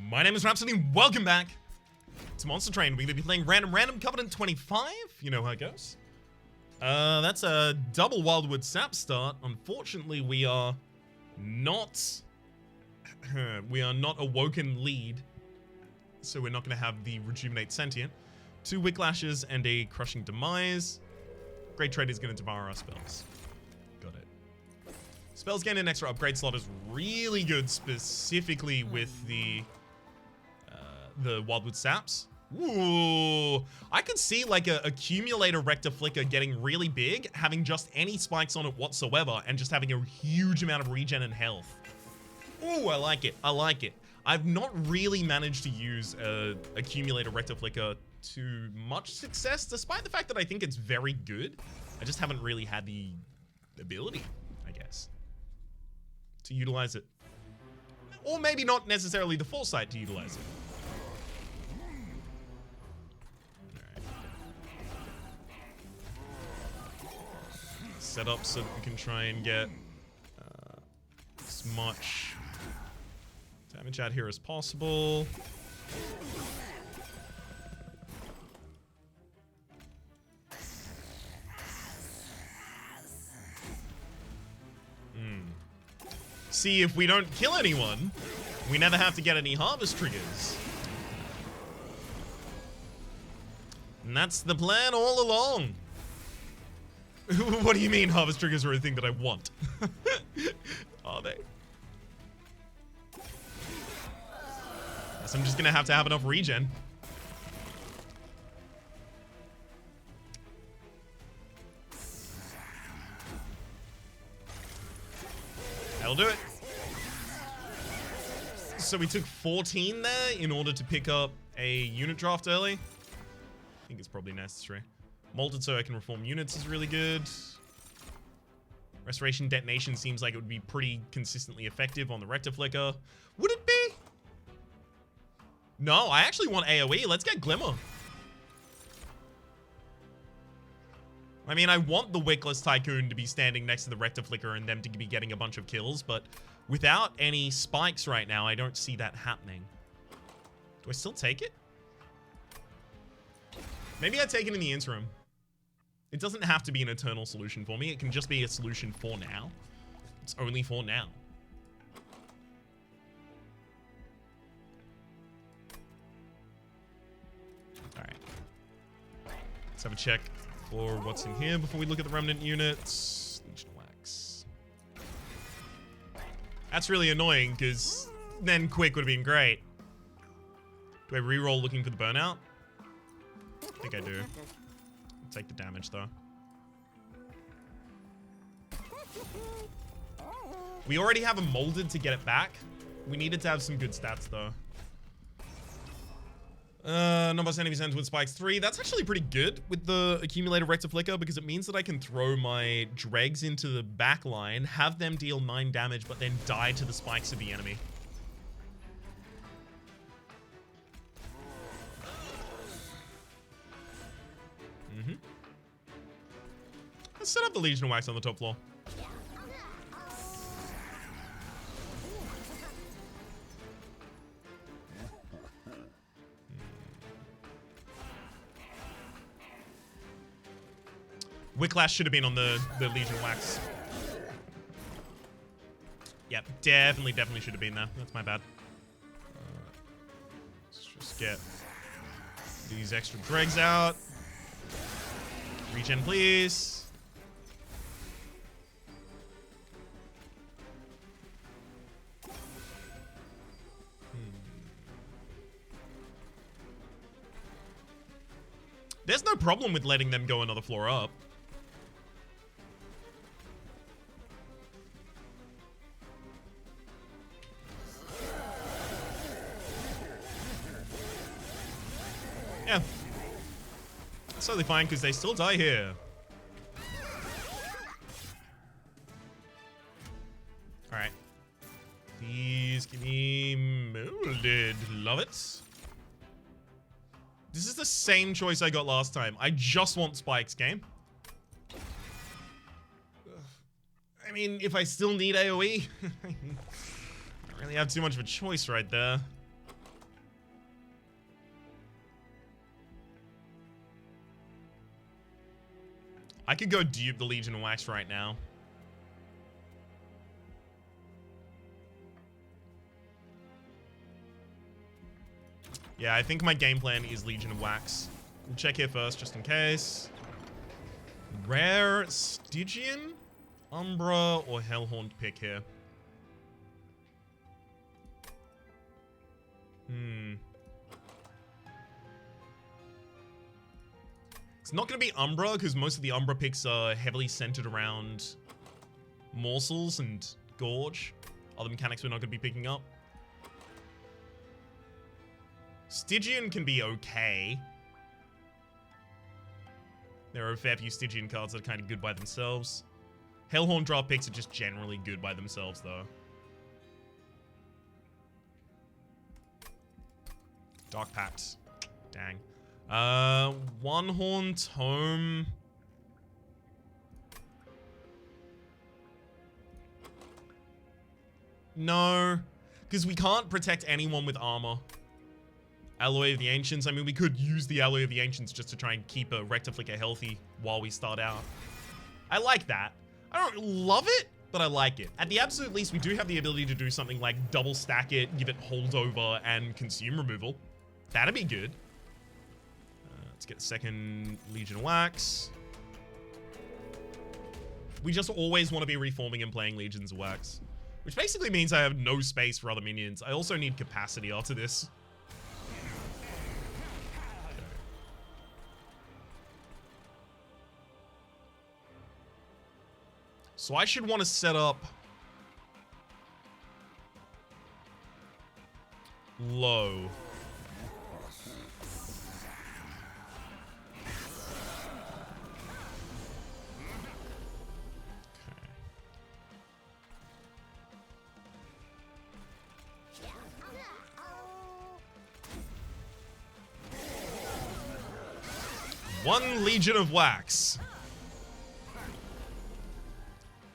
My name is Rhapsody, welcome back to Monster Train. We're going to be playing Random Covenant 25, you know how it goes. That's a double Wildwood Sap start. Unfortunately, we are not Awoken Lead, so we're not going to have the Rejuvenate Sentient. 2 Wicklashes and a Crushing Demise. Great Trade is going to devour our spells. Got it. Spells gain an extra upgrade slot is really good, specifically with the Wildwood Saps. Ooh, I could see like a Accumulator Rector Flicker getting really big, having just any spikes on it whatsoever, and just having a huge amount of regen and health. Ooh, I like it. I like it. I've not really managed to use Accumulator Rector Flicker to much success, despite the fact that I think it's very good. I just haven't really had the ability, I guess, to utilize it. Or maybe not necessarily the foresight to utilize it. Set up so that we can try and get as much damage out here as possible. See, if we don't kill anyone, we never have to get any harvest triggers. And that's the plan all along. What do you mean harvest triggers are a thing that I want? Are they? Guess I'm just gonna have to have enough regen. That'll do it. So we took 14 there in order to pick up a unit draft early. I think it's probably necessary. Molded so I can reform units is really good. Restoration Detonation seems like it would be pretty consistently effective on the Rector Flicker. Would it be? No, I actually want AoE. Let's get Glimmer. I mean, I want the Wickless Tycoon to be standing next to the Rector Flicker and them to be getting a bunch of kills, but without any spikes right now, I don't see that happening. Do I still take it? Maybe I take it in the interim. It doesn't have to be an eternal solution for me. It can just be a solution for now. It's only for now. Alright. Let's have a check for what's in here before we look at the remnant units. Legion Wax. That's really annoying, because then Quick would have been great. Do I reroll looking for the burnout? I think I do. I'll take the damage, though. We already have a molded to get it back. We needed to have some good stats, though. Numbers enemies ends with spikes 3. That's actually pretty good with the Accumulator Rector Flicker, because it means that I can throw my dregs into the back line, have them deal 9 damage, but then die to the spikes of the enemy. Let's set up the Legion of Wax on the top floor. Wicklash should have been on the Legion of Wax. Yep, definitely should have been there. That's my bad. Let's just get these extra dregs out. Regen, please. There's no problem with letting them go another floor up. Yeah. It's totally fine, because they still die here. Alright. Please give me molded. Love it. This is the same choice I got last time. I just want spikes, game. I mean, if I still need AoE, I don't really have too much of a choice right there. I could go dupe the Legion of Wax right now. Yeah, I think my game plan is Legion of Wax. We'll check here first, just in case. Rare Stygian, Umbra, or Hellhorn to pick here. It's not going to be Umbra, because most of the Umbra picks are heavily centered around Morsels and Gorge. Other mechanics we're not going to be picking up. Stygian can be okay. There are a fair few Stygian cards that are kind of good by themselves. Hellhorn draft picks are just generally good by themselves, though. Dark Pact. Dang. One Horn Tome. No, because we can't protect anyone with armor. Alloy of the Ancients. I mean, we could use the Alloy of the Ancients just to try and keep a Rectiflicker healthy while we start out. I like that. I don't love it, but I like it. At the absolute least, we do have the ability to do something like double stack it, give it holdover, and consume removal. That'd be good. Let's get a second Legion of Wax. We just always want to be reforming and playing Legions of Wax, which basically means I have no space for other minions. I also need capacity after this. So I should want to set up low. One Legion of Wax.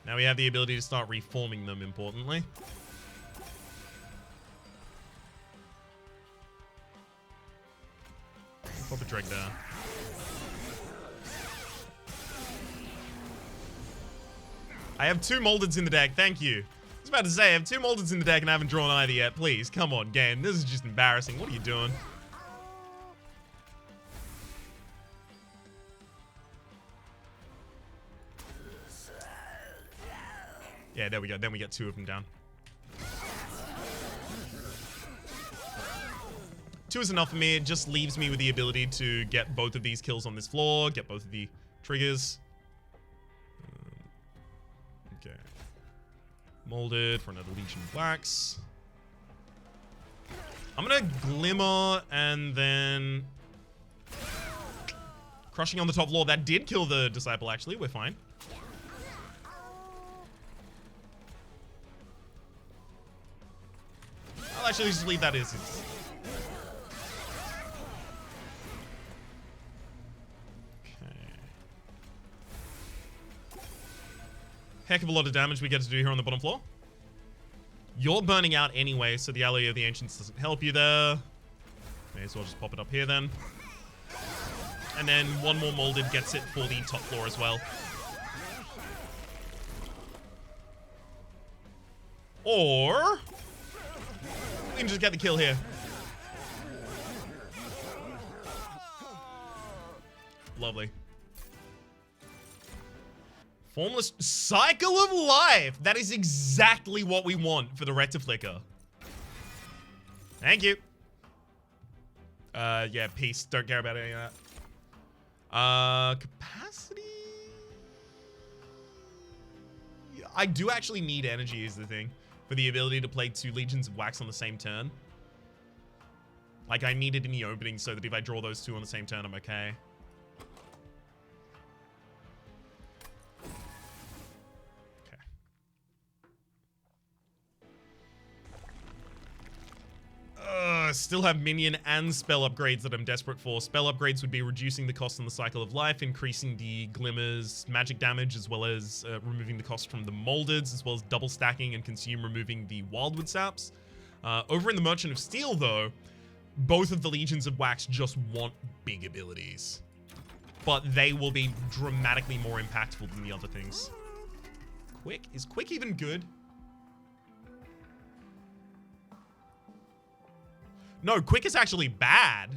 Now we have the ability to start reforming them, importantly. Pop a Dreg there. I have 2 Moldeds in the deck, thank you. I was about to say, I have 2 Moldeds in the deck and I haven't drawn either yet. Please, come on, game. This is just embarrassing. What are you doing? Yeah, there we go. Then we get 2 of them down. 2 is enough for me. It just leaves me with the ability to get both of these kills on this floor, get both of the triggers. Okay. Molded for another Legion of Wax. I'm gonna Glimmer and then Crushing on the top floor. That did kill the Disciple, actually. We're fine. I'll actually just leave that as is. Okay. Heck of a lot of damage we get to do here on the bottom floor. You're burning out anyway, so the Alloy of the Ancients doesn't help you there. May as well just pop it up here then. And then one more Molded gets it for the top floor as well. Or we can just get the kill here. Lovely. Formless Cycle of Life. That is exactly what we want for the Rectiflicker. Thank you. Yeah, peace. Don't care about any of that. Capacity? I do actually need energy is the thing. For the ability to play 2 Legions of Wax on the same turn. Like, I need it in the opening so that if I draw those 2 on the same turn, I'm okay. Still have minion and spell upgrades that I'm desperate for. Spell upgrades would be reducing the cost on the Cycle of Life, increasing the Glimmer's magic damage, as well as removing the cost from the Moldeds, as well as double stacking and consume removing the Wildwood Saps. Over in the Merchant of Steel, though, both of the Legions of Wax just want big abilities. but they will be dramatically more impactful than the other things. Quick? Is quick even good? No, quick is actually bad.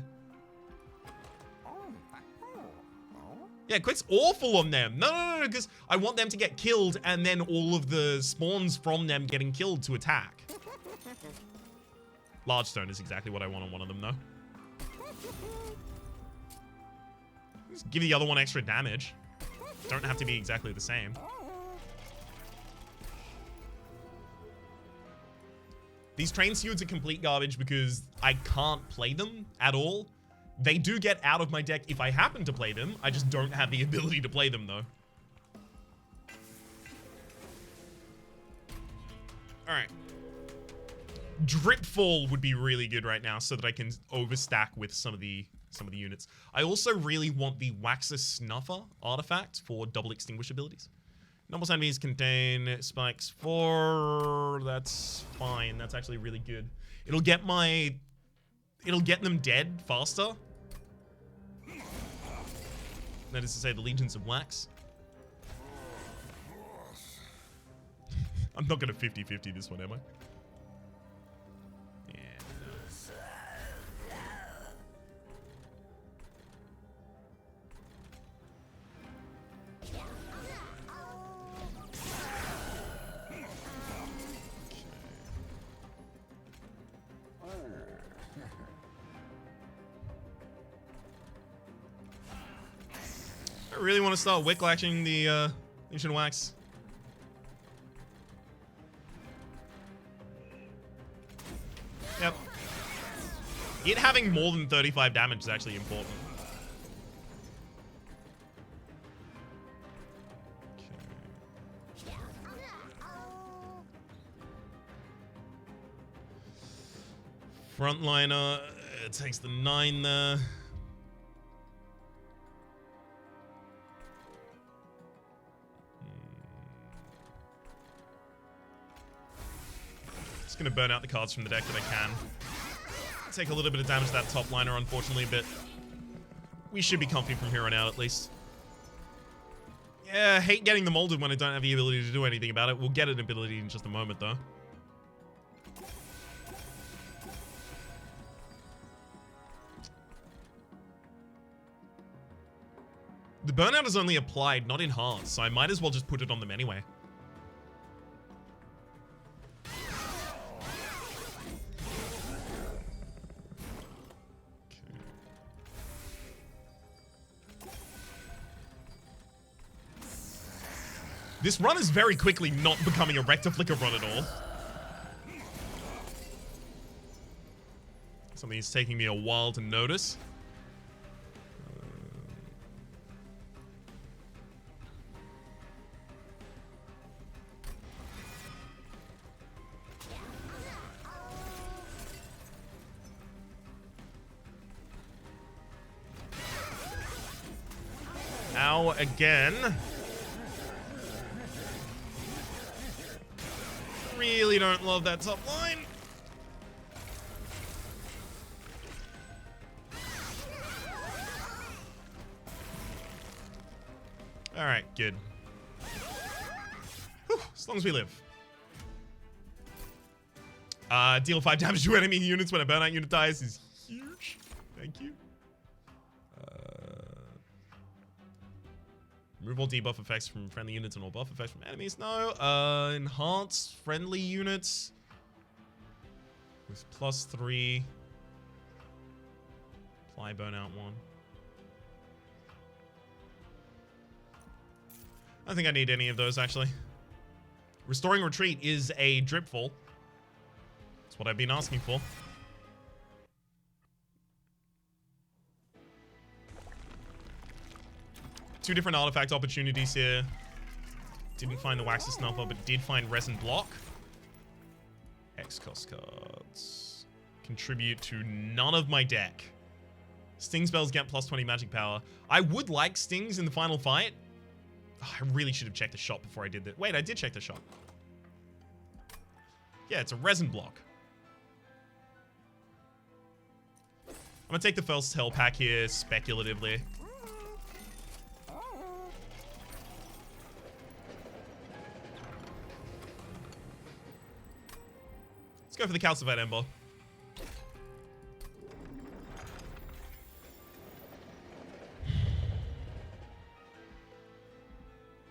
Yeah, quick's awful on them. No, because I want them to get killed and then all of the spawns from them getting killed to attack. Large stone is exactly what I want on one of them, though. Just give the other one extra damage. Don't have to be exactly the same. These train suits are complete garbage because I can't play them at all. They do get out of my deck if I happen to play them. I just don't have the ability to play them, though. Alright. Dripfall would be really good right now so that I can overstack with some of the units. I also really want the Waxer Snuffer artifact for double extinguish abilities. Normal enemies contain spikes 4. That's fine. That's actually really good. It'll get them dead faster. That is to say, the Legions of Wax. I'm not going to 50-50 this one, am I? Yeah, no. I really want to start wicklashing the Legion Wax. Yep. It having more than 35 damage is actually important. Okay. Frontliner, it takes the 9 there. Gonna burn out the cards from the deck that I can. Take a little bit of damage to that top liner, unfortunately, but we should be comfy from here on out, at least. Yeah, I hate getting the molded when I don't have the ability to do anything about it. We'll get an ability in just a moment, though. The burnout is only applied, not enhanced, so I might as well just put it on them anyway. This run is very quickly not becoming a Rectiflicker run at all. Something is taking me a while to notice. Ow, again. Really don't love that top line. All right, good. Whew, as long as we live. Deal 5 damage to enemy units when a burnout unit dies is huge. Thank you. Remove all debuff effects from friendly units and all buff effects from enemies. No. Enhance friendly units with +3. Apply burnout 1. I don't think I need any of those, actually. Restoring Retreat is a Dripfall. That's what I've been asking for. Two different artifact opportunities here. Didn't find the Waxer Snuffer, but did find Resin Block. X cost cards. Contribute to none of my deck. Sting spells get +20 magic power. I would like stings in the final fight. Oh, I really should have checked the shop before I did that. Wait, I did check the shop. Yeah, it's a Resin Block. I'm gonna take the first Hell Pack here speculatively. go for the calcified ember.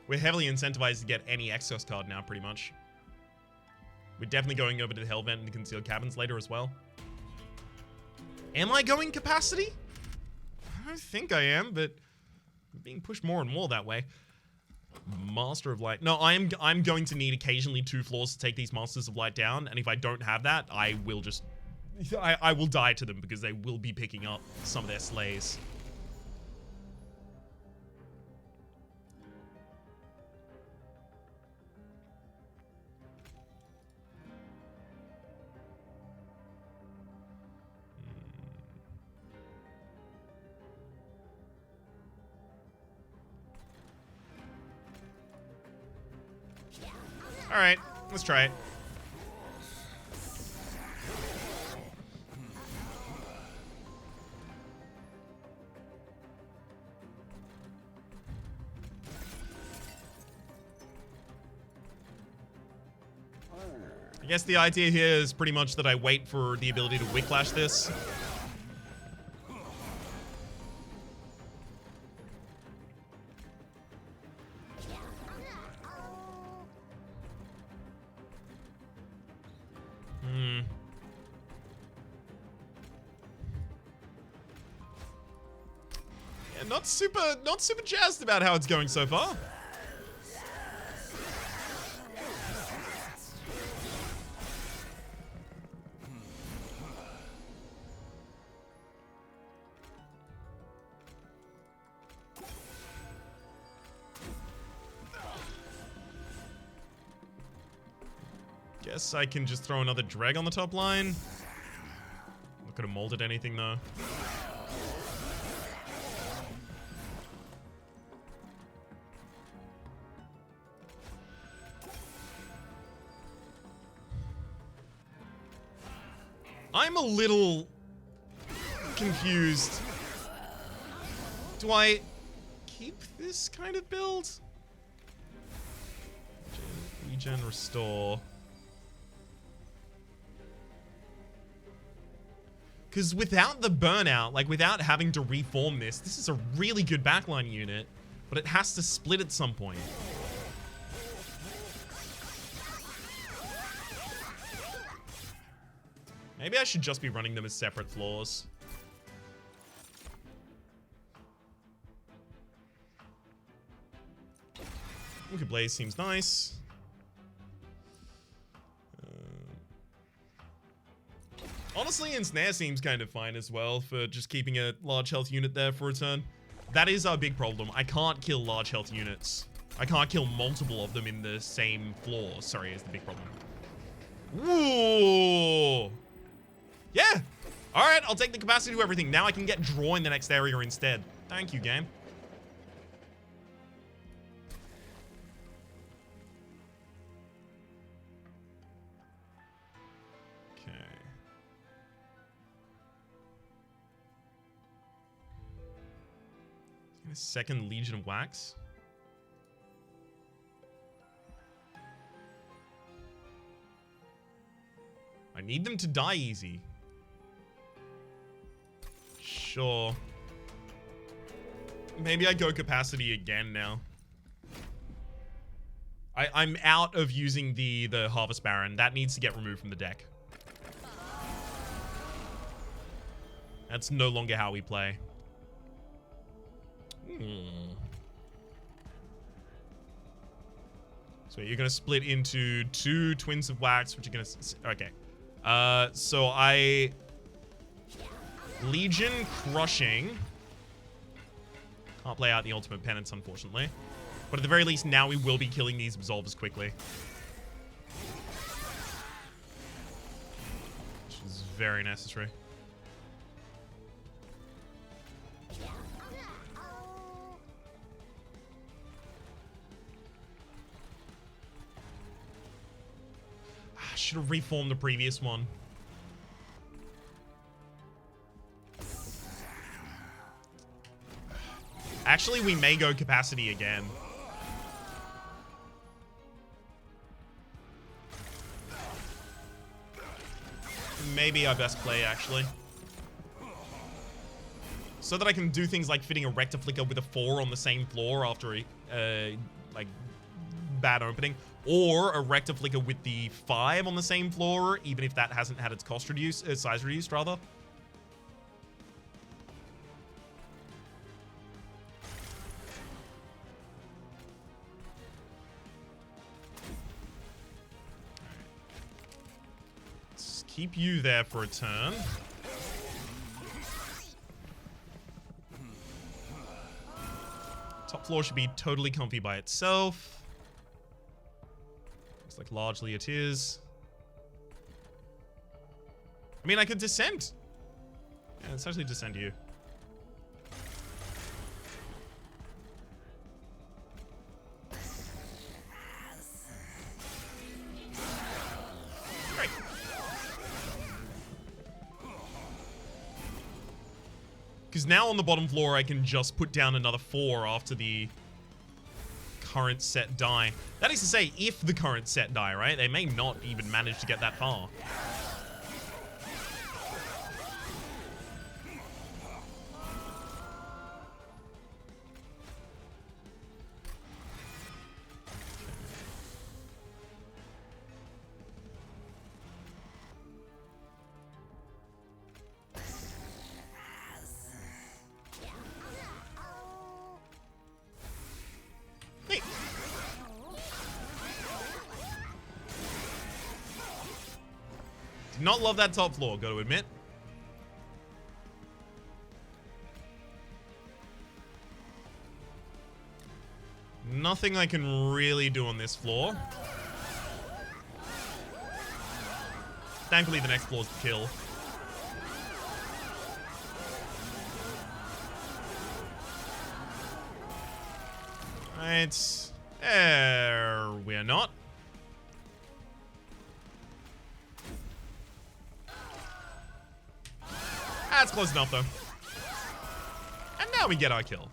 We're heavily incentivized to get any Exos card now, pretty much. We're definitely going over to the Hellvent and the Concealed Cabins later as well. Am I going capacity? I don't think I am, but I'm being pushed more and more that way. Master of Light. No, I'm going to need occasionally 2 floors to take these Masters of Light down, and if I don't have that, I will just... I will die to them because they will be picking up some of their slays. Alright, let's try it. I guess the idea here is pretty much that I wait for the ability to Whiplash this. Not super jazzed about how it's going so far. Guess I can just throw another dreg on the top line. Not gonna molded anything though. I'm a little confused. Do I keep this kind of build? Regen, restore. Because without the burnout, like without having to reform this is a really good backline unit, but it has to split at some point. Maybe I should just be running them as separate floors. Wicked Blaze seems nice. Honestly, Ensnare seems kind of fine as well for just keeping a large health unit there for a turn. That is our big problem. I can't kill large health units. I can't kill multiple of them in the same floor. Sorry, is the big problem. Ooh. Yeah. All right, I'll take the capacity to everything. Now I can get draw in the next area instead. Thank you, game. Okay. A second Legion of Wax. I need them to die easy. Sure. Maybe I go capacity again now. I'm out of using the Harvest Baron. That needs to get removed from the deck. That's no longer how we play. So you're gonna split into 2 Twins of Wax, which are gonna... Okay. So I... Legion Crushing. Can't play out the Ultimate Penance, unfortunately. But at the very least, now we will be killing these Absolvers quickly. Which is very necessary. I should have reformed the previous one. Actually, we may go capacity again. maybe our best play, actually. So that I can do things like fitting a Rectiflicker with a 4 on the same floor after a, like, bad opening. Or a Rectiflicker with the 5 on the same floor, even if that hasn't had its cost reduced, size reduced, rather. Let's keep you there for a turn. Top floor should be totally comfy by itself. Looks like largely it is. I mean, I could descend. Yeah, let's actually descend you. Great. Because now on the bottom floor, I can just put down another 4 after the current set die. That is to say, if the current set die, right? They may not even manage to get that far. Not love that top floor, gotta admit. Nothing I can really do on this floor. Thankfully, the next floor's the kill. Right. There we're not. That's close enough, though. And now we get our kill.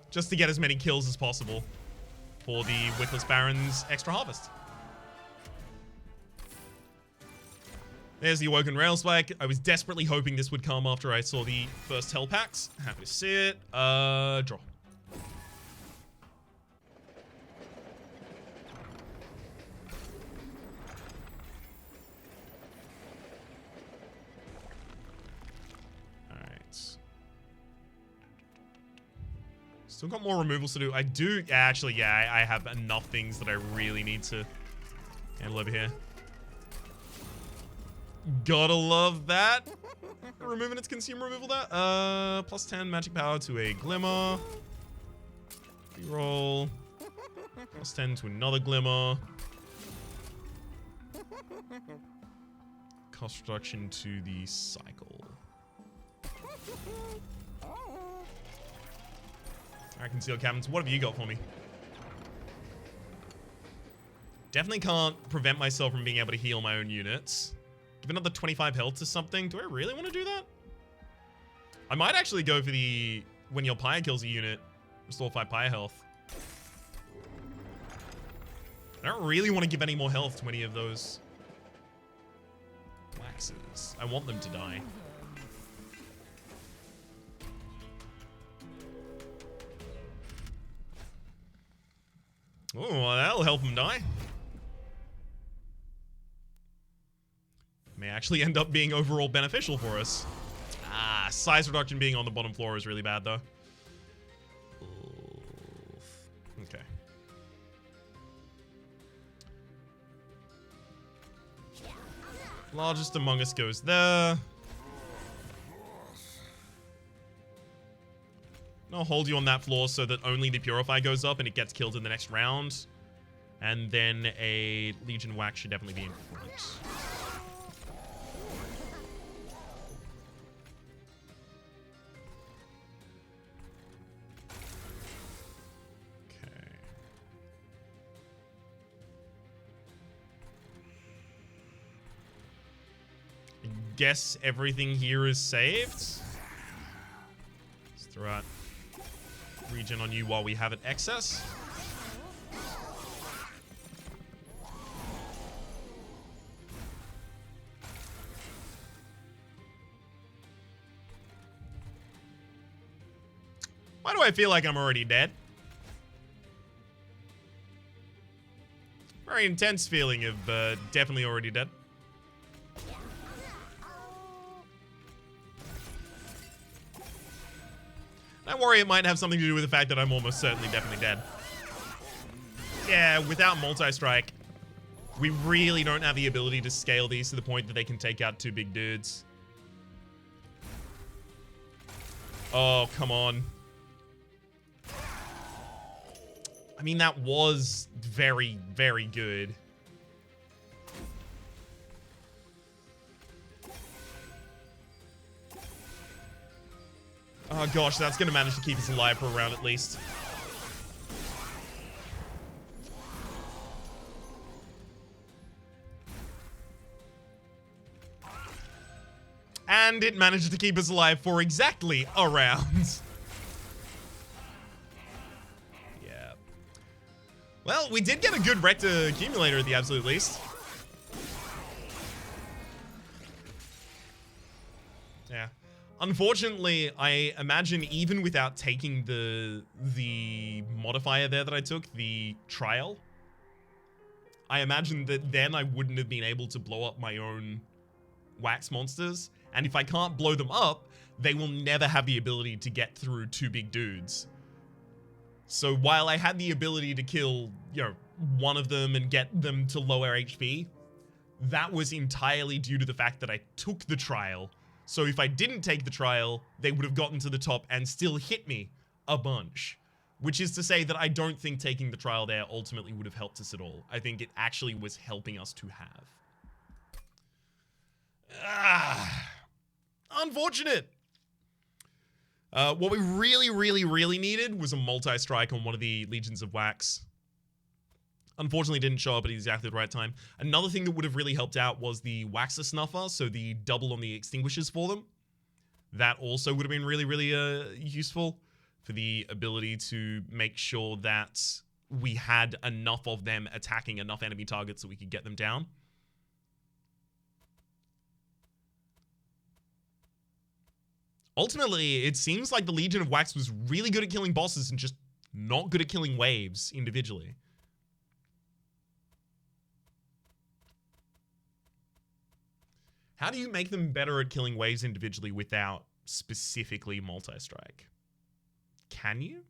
Just to get as many kills as possible for the Wickless Baron's extra harvest. There's the Awoken Rail Spike. I was desperately hoping this would come after I saw the first Hell Packs. Happy to see it. Draw. Still got more removals to do. I do, actually, yeah, I have enough things that I really need to handle over here. Gotta love that. Removing its consumer removal that. Plus 10 magic power to a Glimmer. Reroll. Plus 10 to another Glimmer. Cost reduction to the cycle. Alright, concealed cabins. What have you got for me? Definitely can't prevent myself from being able to heal my own units. Give another 25 health to something. Do I really want to do that? I might actually go for the when your pyre kills a unit, restore 5 pyre health. I don't really want to give any more health to any of those waxes. I want them to die. Oh, well, that'll help him die. May actually end up being overall beneficial for us. Ah, size reduction being on the bottom floor is really bad, though. Okay. Largest among us goes there. I'll hold you on that floor so that only the Purify goes up and it gets killed in the next round. And then a Legion Wax should definitely be in front. Okay. I guess everything here is saved. Let's throw out regen on you while we have it excess. Why do I feel like I'm already dead? Very intense feeling of definitely already dead. Don't worry, it might have something to do with the fact that I'm almost certainly definitely dead. Yeah, without multi-strike, we really don't have the ability to scale these to the point that they can take out 2 big dudes. Oh, come on. I mean, that was very, very good. Oh gosh, that's gonna manage to keep us alive for a round at least. And it managed to keep us alive for exactly a round. Yeah. Well, we did get a good Rector accumulator at the absolute least. Yeah. Unfortunately, I imagine even without taking the modifier there that I took, the trial, I imagine that then I wouldn't have been able to blow up my own wax monsters. And if I can't blow them up, they will never have the ability to get through 2 big dudes. So while I had the ability to kill, you know, one of them and get them to lower HP, that was entirely due to the fact that I took the trial. So if I didn't take the trial, they would have gotten to the top and still hit me a bunch. Which is to say that I don't think taking the trial there ultimately would have helped us at all. I think it actually was helping us to have. Unfortunate. What we really needed was a multi-strike on one of the Legions of Wax. Unfortunately, didn't show up at exactly the right time. Another thing that would have really helped out was the Waxer Snuffer, so the double on the extinguishers for them. That also would have been really useful for the ability to make sure that we had enough of them attacking enough enemy targets so we could get them down. Ultimately, it seems like the Legion of Wax was really good at killing bosses and just not good at killing waves individually. How do you make them better at killing waves individually without specifically multi-strike? Can you?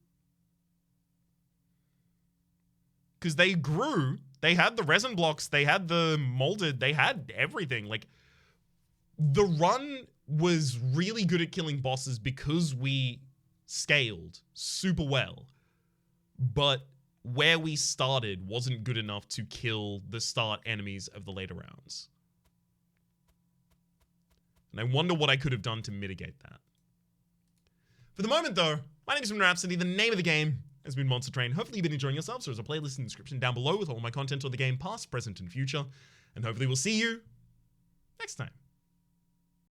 Because they grew, they had the resin blocks, they had the molded, they had everything. Like, the run was really good at killing bosses because we scaled super well. But where we started wasn't good enough to kill the start enemies of the later rounds. And I wonder what I could have done to mitigate that. For the moment, though, my name is Rhapsody. The name of the game has been Monster Train. Hopefully you've been enjoying yourself. So there's a playlist in the description down below with all my content on the game, past, present, and future. And hopefully we'll see you next time.